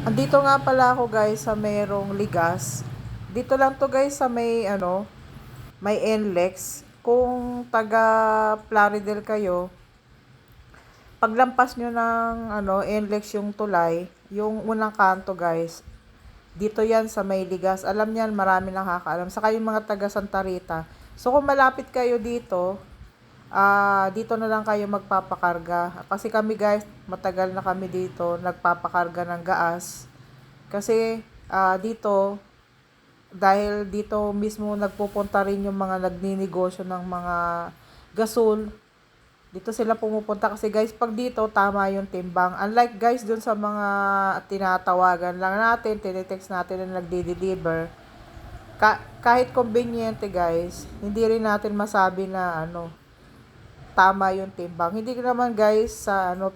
Andito nga pala ako guys sa merong ligas. Dito lang to guys sa may NLEX. Kung taga Plaridel kayo, paglampas nyo ng NLEX yung tulay, yung unang kanto guys, dito yan sa may ligas. Alam niyan, marami nakakaalam. Saka yung mga taga Santa Rita. So kung malapit kayo dito, dito na lang kayo magpapakarga. Kasi kami guys, matagal na kami dito nagpapakarga ng gaas. Kasi dito, dahil dito mismo nagpupunta rin yung mga nagninegosyo ng mga gasol. Dito sila pumupunta kasi guys, pag dito tama yung timbang. Unlike guys dun sa mga tinatawagan lang natin, tinetext natin na nagde-deliver. Kahit conveniente guys, hindi rin natin masabi na tama yung timbang. Hindi ko naman guys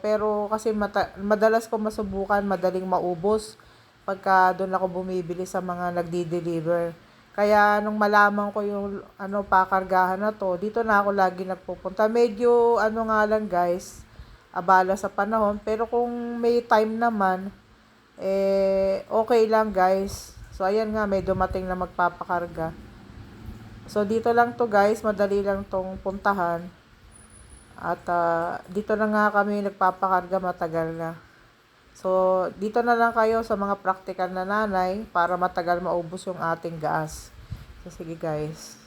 pero kasi madalas ko masubukan, madaling maubos pagka doon ako bumibili sa mga nagdi-deliver. Kaya nung malaman ko yung pakargahan na to, dito na ako lagi nagpupunta. Medyo nga lang guys, abala sa panahon, pero kung may time naman, okay lang guys. So ayan nga, may dumating na magpapakarga. So dito lang to guys, madali lang tong puntahan. At dito na nga kami nagpapakarga, matagal na. So, dito na lang kayo sa mga practical na nanay para matagal maubos yung ating gas. So, sige guys.